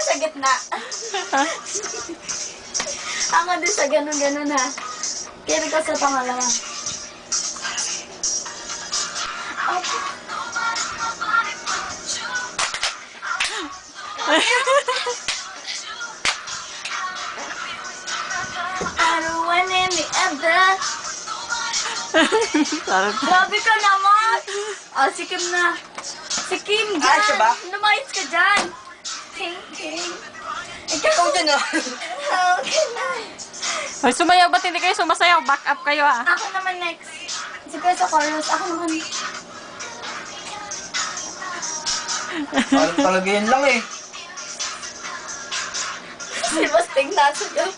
sa gitna. Ako din sa ganun-ganun ha. Kaya ko sa pangalawa. I don't want any other. Sarap. Grabe ka naman! Si Kim na. Si Kim dyan! siya ba? Lumayas ka dyan! King. Ikaw dyan, oh. Okay na. Hoy, sumayaw ba't hindi kayo sumasayaw? Back up kayo ah. Ako naman next. Si Kuya sa chorus. Ako naman. Parang talaga yun lang eh. Si Basting nasa dyan.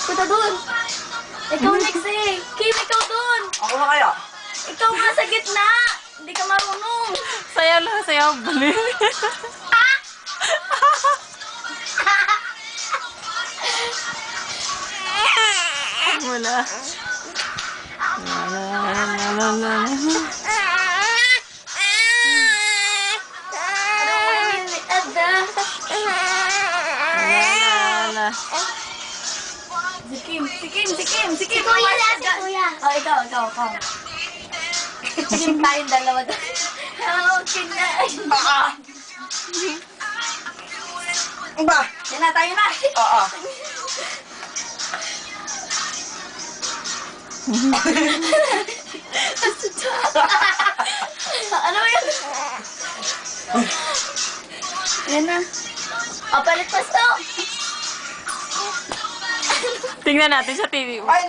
Punta dun. Ikaw next eh. Kim, ikaw dun. Ako na kaya. Ikaw nga sa gitna. Hindi ka marunong. Sayaw lang, sayaw. Bali. Wala. Wala. Wala. Si Kim. Si Kuya na, si Kuya. Oh, ikaw. Kim tayong dalawa doon. Okay na. Ba? Yan na, tayo na. Oo. Ano yun? Yan na. Palit pa stop. Tingnan natin sa TV. Ay,